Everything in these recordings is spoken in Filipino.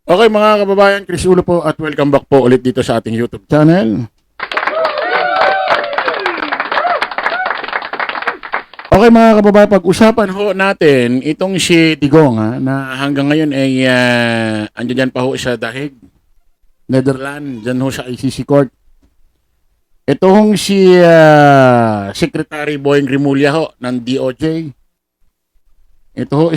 Okay mga kababayan, Chris Ulo po at welcome back po ulit dito sa ating YouTube channel. Okay mga kababayan, pag-usapan ho natin itong si Digong na hanggang ngayon ay andyan pa ho sa Dahig, Netherlands, dyan ho sa ICC Court. Ito hong si Secretary Boying Rimulya ho ng DOJ. Ito ho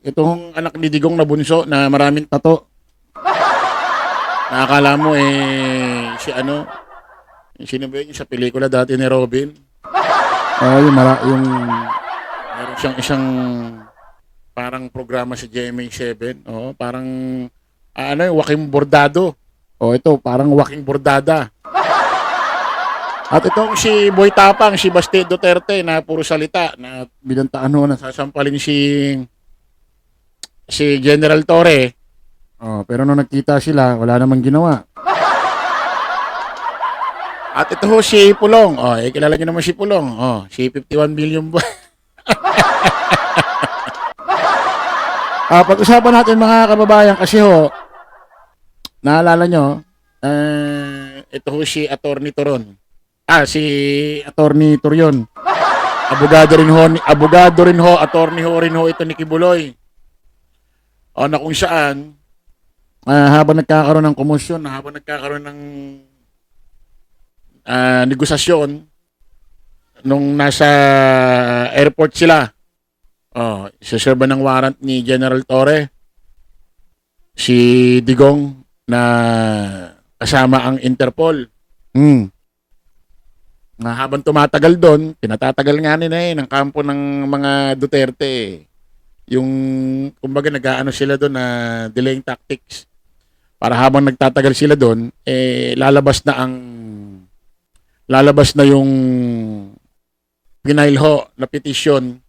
Itong anak ni Digong na bunso na maraming tato. Nakakala mo sino ba yun sa pelikula dati ni Robin? Yung meron siyang isang parang programa sa GMA7. Parang Joaquim Bordado. Ito parang Joaquim Bordada. At itong si Boy Tapang, si Baste Duterte na puro salita na binantaan ho na sasampalin si General Torre. Pero nung nagkita sila, wala namang ginawa. At ito ho si Pulong. Kilala niyo naman si Pulong. Si 51 million ba? Pag-usapan natin mga kababayan kasi ho, naalala nyo, ito ho si Attorney Turon. Si Attorney Turion. Abogado rin ho, attorney ho rin ho ito ni Kibuloy. Na kung saan, habang nagkakaroon ng komosyon, habang nagkakaroon ng negosasyon, nung nasa airport sila, isaserba ng warrant ni General Torre, si Digong na kasama ang Interpol. Na habang tumatagal doon, pinatatagal nga nila ng kampo ng mga Duterte. Yung, kumbaga, nag-aano sila doon na delaying tactics. Para habang nagtatagal sila doon, lalabas na yung pinailho na petition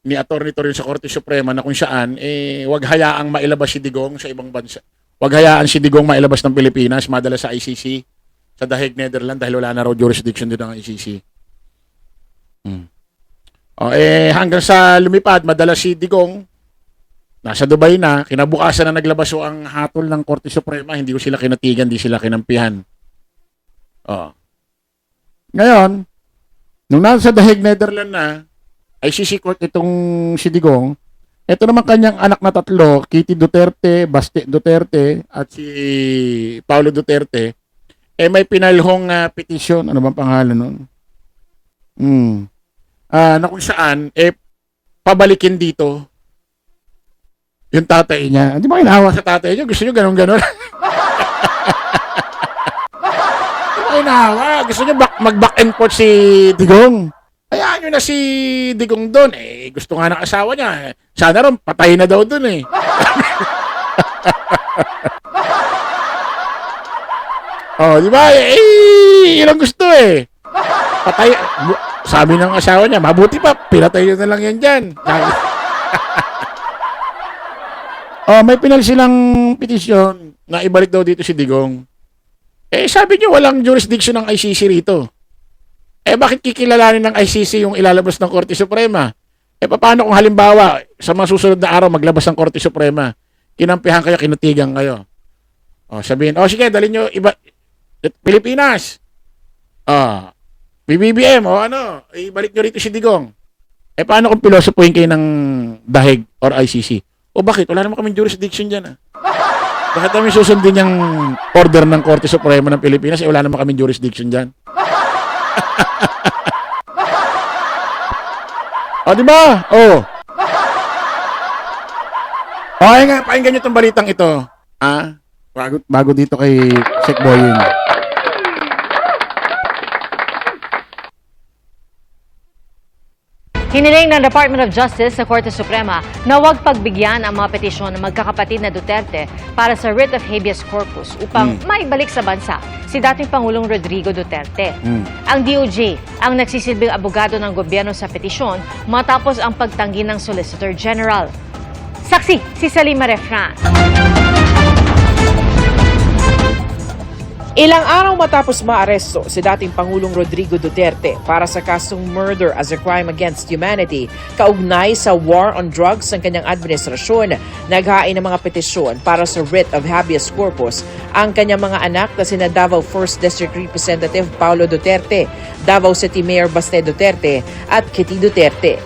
ni Atty. Torion sa Korte Suprema na kung saan, wag hayaang mailabas si Digong sa ibang bansa. Wag hayaan si Digong mailabas ng Pilipinas, madala sa ICC, sa Dahig, Netherlands, dahil wala na raw jurisdiction din ng ICC. Hanggang sa lumipad, madala si Digong, nasa Dubai na, kinabukasan na naglabas ang hatol ng Korte Suprema, hindi ko sila kinatigan, hindi sila kinampihan. Ngayon, nung nasa Dahig, Netherlands na, ICC Court itong si Digong, ito naman kanyang anak na tatlo, Kitty Duterte, Baste Duterte, at si Paulo Duterte, may pinalhong petition, ano bang pangalan nun? Na kung saan, pabalikin dito yung tatay niya. Hindi ba kinahawa sa tatay niya? Gusto niyo ganun-ganon? Hindi ba kinahawa? Gusto niyo mag-back and forth si Digong? Hayaan nyo na si Digong doon. Gusto nga ng asawa niya. Sana rin, patay na daw doon di ba? Yun ang gusto patay. Sabi ng asawa niya, mabuti pa, pinatay nyo na lang yan dyan. May pinal silang petisyon na ibalik daw dito si Digong. Sabi niyo, walang jurisdiction ng ICC rito. Bakit kikilalanin ng ICC yung ilalabas ng Korte Suprema? Paano kung halimbawa, sa mga susunod na araw, maglabas ng Korte Suprema, kinampihan kayo, kinutigan kayo. Sabihin, sige, dalhin nyo, Pilipinas. BBM, ibalik nyo rito si Digong. Paano kung pilosopuhin kayo ng Dahig or ICC? Bakit? Wala naman kaming jurisdiction dyan, Bakit namin susundin yung order ng Korte Suprema ng Pilipinas? Wala naman kaming jurisdiction dyan. Diba? Pakinggan nyo itong balitang ito. Bago dito kay Sek Boying. Hiniling ng Department of Justice sa Korte Suprema na huwag pagbigyan ang mga petisyon ng magkakapatid na Duterte para sa writ of habeas corpus upang maibalik sa bansa si dating Pangulong Rodrigo Duterte. Ang DOJ ang nagsisilbing abogado ng gobyerno sa petisyon matapos ang pagtanggi ng Solicitor General. Saksi si Salima Refran. Ilang araw matapos maaresto si dating Pangulong Rodrigo Duterte para sa kasong murder as a crime against humanity, kaugnay sa war on drugs ng kanyang administrasyon, naghain ng mga petisyon para sa writ of habeas corpus ang kanyang mga anak na sina Davao 1st District Representative Paulo Duterte, Davao City Mayor Baste Duterte at Kitty Duterte.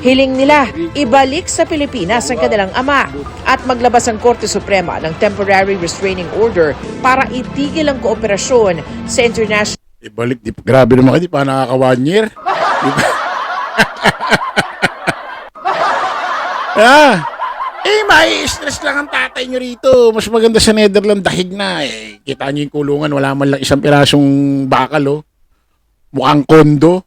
Hiling nila ibalik sa Pilipinas ang kanilang ama at maglabas ang Korte Suprema ng temporary restraining order para itigil ang kooperasyon sa international Ibalik, grabe naman kayo, di pa nakaka 1 year. Di ba? May stress lang ang tatay nyo rito. Mas maganda sa Netherlands, dahig na. Kita nyo yung kulungan, wala man lang isang pirasong bakal, mukhang kondo.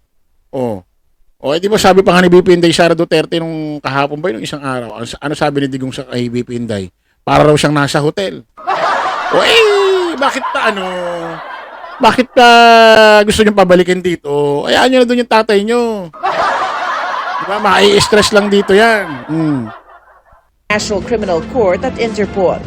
Di ba sabi pa nga ni BP Inday Sara Duterte nung kahapon ba nung isang araw? Ano sabi ni Digong sa kay BP Inday? Para raw siyang nasa hotel. Bakit Bakit gusto niyong pabalikin dito? Ayaan niyo na doon yung tatay niyo. Diba, mai-stress lang dito yan. National Criminal Court at Interpol.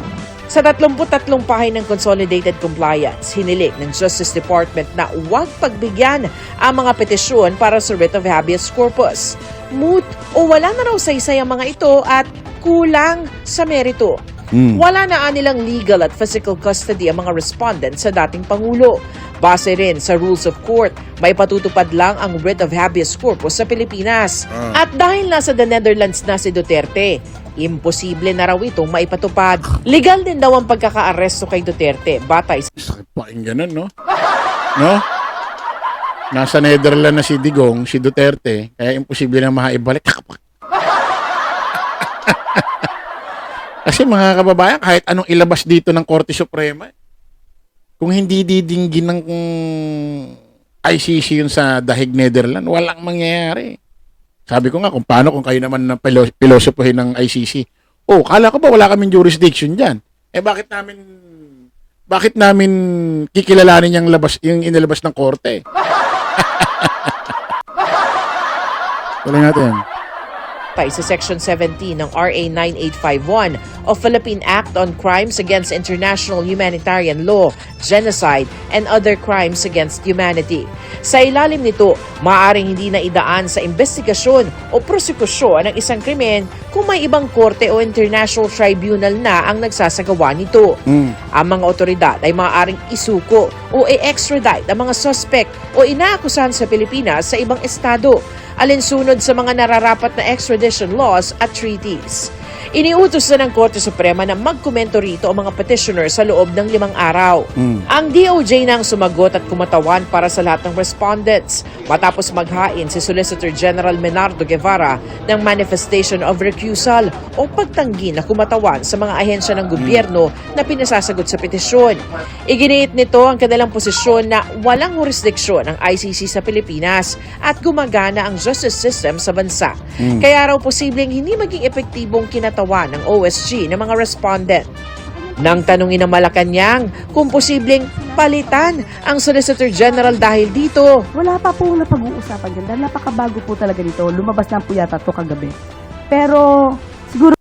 Sa 33 pahay ng Consolidated Compliance, hiniling ng Justice Department na huwag pagbigyan ang mga petisyon para sa writ of habeas corpus. Moot o wala na raw saysay ang mga ito at kulang sa merito. Wala na nilang legal at physical custody ang mga respondents sa dating Pangulo. Base rin sa rules of court, may patutupad lang ang writ of habeas corpus sa Pilipinas. At dahil nasa the Netherlands na si Duterte, imposible na raw itong maipatupad. Legal din daw ang pagkakaaresto kay Duterte, batay sa Sakit pakinggan, no? Nasa Netherlands na si Digong, si Duterte, kaya imposible na maibalik. Kasi mga kababayan, kahit anong ilabas dito ng Korte Suprema, kung hindi didinggin ng ICC yun sa dahig Netherlands, walang mangyayari. Sabi ko nga, kung paano kung kayo naman na pilosopohin ng ICC, kala ko ba wala kaming jurisdiction dyan? Bakit namin kikilalanin yung inilabas ng korte? Tuloy natin. sa Section 17 ng RA 9851 of Philippine Act on Crimes Against International Humanitarian Law, Genocide, and Other Crimes Against Humanity. Sa ilalim nito, maaaring hindi na idaan sa investigasyon o prosekusyon ng isang krimen kung may ibang korte o international tribunal na ang nagsasagawa nito. Ang mga otoridad ay maaaring isuko o i-extradite ang mga suspect o inaakusahan sa Pilipinas sa ibang estado, alinsunod sa mga nararapat na extradition laws at treaties. Iniutos na ng Korte Suprema na magkomento rito ang mga petitioner sa loob ng 5 araw. Ang DOJ nang sumagot at kumatawan para sa lahat ng respondents matapos maghain si Solicitor General Menardo Guevara ng manifestation of recusal o pagtanggi na kumatawan sa mga ahensya ng gobyerno na pinasasagot sa petisyon. Iginiit nito ang kanilang posisyon na walang jurisdiksyon ang ICC sa Pilipinas at gumagana ang justice system sa bansa. Kaya raw posibleng hindi maging epektibong kinatawan ng OSG ng mga respondent. Nang tanungin ng Malacanang kung posibleng palitan ang Solicitor General dahil dito, wala pa po na pag-uusapan dyan dahil napakabago po talaga nito. Lumabas lang po yata ito kagabi. Pero siguro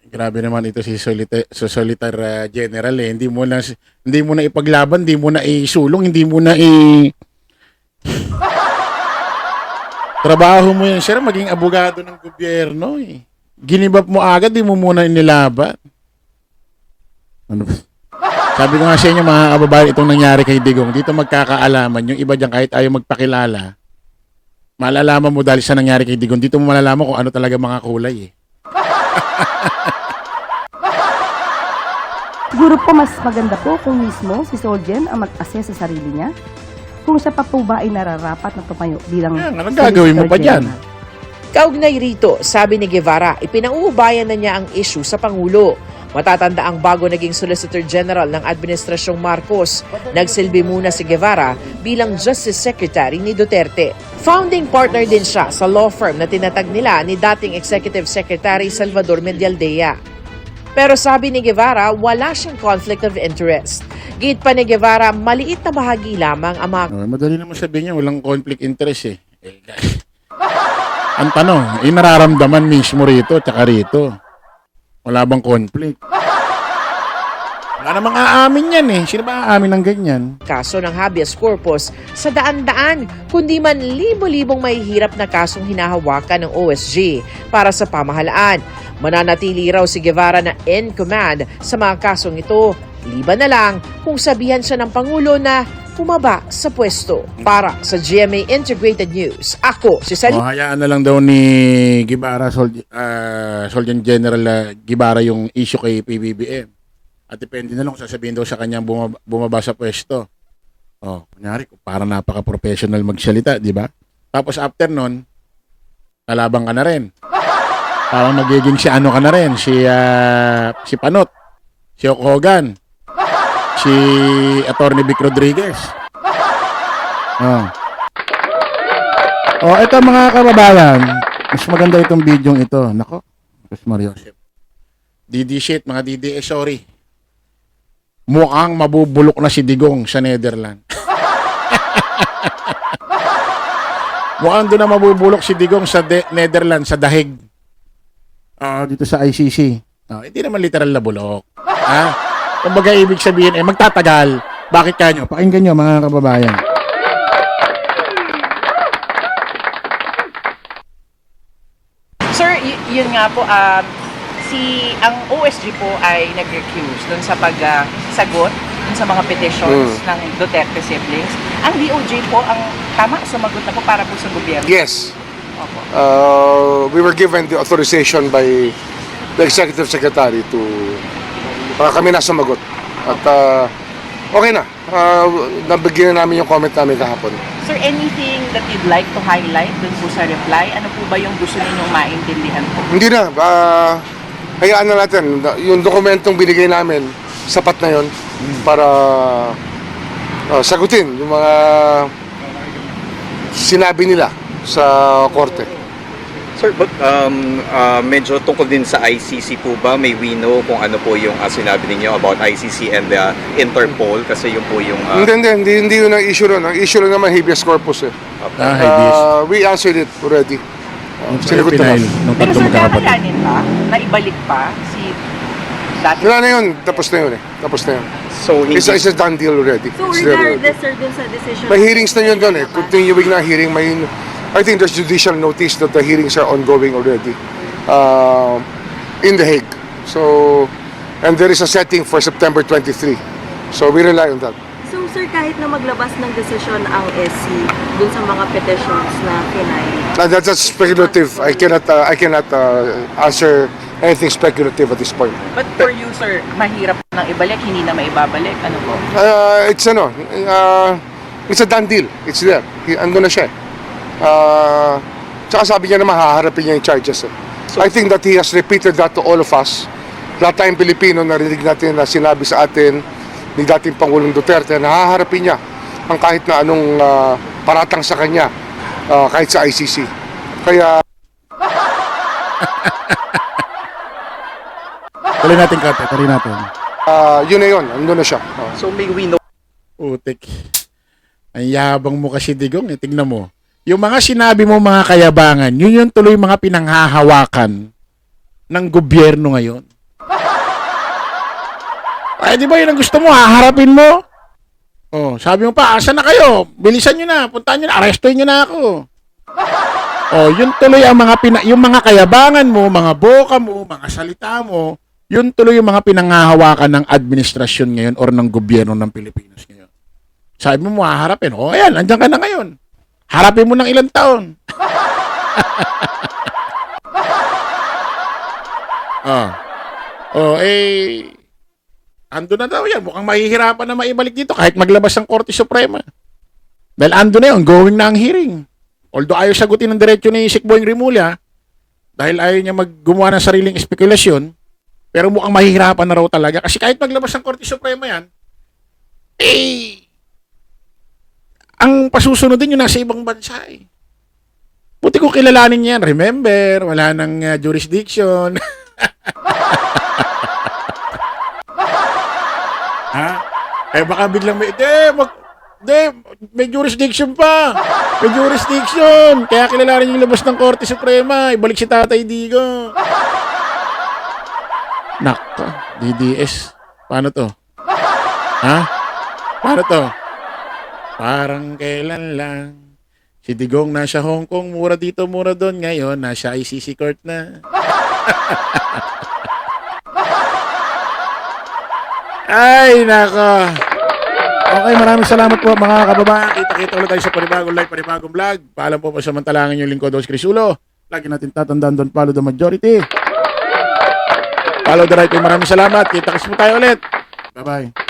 Grabe naman ito si Solicitor General Hindi mo na ipaglaban, hindi mo na isulong, hindi mo na trabaho mo yan, sir, maging abogado ng gobyerno Ginibap mo agad, di mo muna inilaban. Sabi ko nga sa inyo mga kababayan, itong nangyari kay Digong, dito magkakaalaman. Yung iba dyan kahit ayaw magpakilala, malalaman mo dahil sa nangyari kay Digong, dito mo malalaman kung ano talaga mga kulay siguro po mas maganda po kung mismo si Solgen ang mag-assess sa sarili niya. Kung siya pa po ba ay nararapat na tumayo bilang anong gagawin mo pa dyan? kaugnay rito, sabi ni Guevara, ipinauubayan na niya ang issue sa Pangulo. Matatanda ang bago naging Solicitor General ng Administrasyong Marcos. Nagsilbi muna si Guevara bilang Justice Secretary ni Duterte. Founding partner din siya sa law firm na tinatag nila ni dating Executive Secretary Salvador Medialdea. Pero sabi ni Guevara, wala siyang conflict of interest. Git pa ni Guevara, maliit na bahagi lamang ang mga... Madali naman sabihin niya, walang conflict interest Ang tanong, nararamdaman mismo rito at saka rito. Wala bang conflict? Wala namang aamin yan eh. Sino ba aamin ng ganyan? Kaso ng habeas corpus sa daan-daan, kundi man libo-libong mahihirap na kasong hinahawakan ng OSG para sa pamahalaan. Mananatili raw si Guevara na in command sa mga kasong ito. Liban na lang kung sabihan siya ng Pangulo na bumaba sa pwesto. Para sa GMA Integrated News, ako si Sally. Hayaan na lang daw ni Guevara, Soldier General Guevara yung issue kay PBBM. At depende na lang kung sasabihin daw sa kanyang bumaba sa pwesto. Kunyari, para napaka-professional magsalita, di ba? Tapos after nun, nalabang ka na rin. Parang magiging si ano ka na rin, si Panot, si Hulk Hogan, si Attorney Vic Rodriguez. Ito mga kababayan, mas maganda itong video ito. Nako, Mas Mario. DD shit, mga DD, sorry. Mukhang mabubulok na si Digong sa Netherlands. Mukhang doon na mabubulok si Digong sa Netherlands, sa dahig. Dito sa ICC. Hindi naman literal na bulok. Kumbaga ibig sabihin, magtatagal. Bakit kanyo? Pakinggan nyo mga kababayan. Sir, yun nga po, ang OSG po ay nag-recuse dun sa pagsagot dun sa mga petitions ng Duterte siblings. Ang DOJ po ang tama sumagot na po para po sa gobyerno. Yes. Opo. We were given the authorization by the Executive Secretary to kami na sumagot. At okay na. Nabigyan na namin yung comment namin kahapon. Sir, anything that you'd like to highlight dun po sa reply? Ano po ba yung gusto ninyong maintindihan po? Hindi na. Hayaan na natin. Yung dokumentong binigay namin, sapat na yon para sagutin yung mga sinabi nila sa korte. Sir, but medyo tungkol din sa ICC po ba? May we know kung ano po yung sinabi ninyo about ICC and the Interpol? Kasi yun po yung... Hindi yun ang issue ron. Ang issue ron naman habeas corpus eh. We answered it already. Sinagot na. Pero sir, kakalanin pa? Na ibalik pa si dati? Wala na yun. Tapos na yun eh. Tapos na yun. So, hindi... It's a done deal already. So It's there already. regardless sir dun sa decision. May hearings na yun doon eh. Continuing na hearing. I think there's judicial notice that the hearings are ongoing already in The Hague. So, and there is a setting for September 23. So we rely on that. So sir, kahit na maglabas ng desisyon ang SC dun sa mga petitions na kinay. That's speculative. I cannot answer anything speculative at this point. But for you, sir, mahirap nang ibalik, hindi na maibabalik. Ano po? It's a done deal. It's there. Ando na siya. Tsaka sabi niya naman haharapin niya yung charges. I think that he has repeated that to all of us. Lahat tayong Pilipino narinig natin na sinabi sa atin ni dating Pangulong Duterte na haharapin niya ang kahit na anong paratang sa kanya kahit sa ICC. Kaya Tuloy natin, Kate. Tuloy natin. yun na yun. Ando na siya. So, may we know... Utik. Ang yabang mo kasi, Digong. Tignan mo. Yung mga sinabi mo mga kayabangan, yun yung tuloy mga pinanghahawakan ng gobyerno ngayon. Ay, di ba yun ang gusto mo? Haharapin mo? Sabi mo pa, asa na kayo? Bilisan nyo na. Puntahan nyo na. Arrestuin nyo na ako. Yun tuloy ang yung mga kayabangan mo, mga boka mo, mga salita mo, yun tuloy yung mga pinanghahawakan ng administrasyon ngayon or ng gobyerno ng Pilipinas ngayon. Sabi mo, haharapin. Ayan, andyan ka na ngayon. Harapin mo ng ilang taon. Ando na daw yan. Mukhang mahihirapan na maibalik dito kahit maglabas ng Korte Suprema. Dahil ando na yun, going na ang hearing. Although ayaw sagutin ng diretso ni Sik Boying Rimulya, dahil ayaw niya gumawa ng sariling espekulasyon, pero mukhang mahihirapan na raw talaga. Kasi kahit maglabas ng Korte Suprema yan, ang pasusunodin yun nasa ibang bansa eh. Buti ko kilalanin yan. Remember, wala nang jurisdiction. Baka biglang may jurisdiction pa. May jurisdiction. Kaya kilalanin yung labas ng Korte Suprema. Ibalik si Tatay Digo. Nako, DDS. Paano to? Ha? Paano to? Parang kailan lang. Si Digong nasa Hong Kong, mura dito, mura doon. Ngayon, nasa ICC court na. Ay, nako. Okay, maraming salamat po mga kababayan. Kita-kita ulit tayo sa panibagong live, panibagong vlog. Paalam po pasamantalangin yung lingkod, Dos Crisulo. Lagi natin tatandaan doon, follow the majority. Follow the right. Maraming salamat. Kita-kits mo tayo ulit. Bye-bye.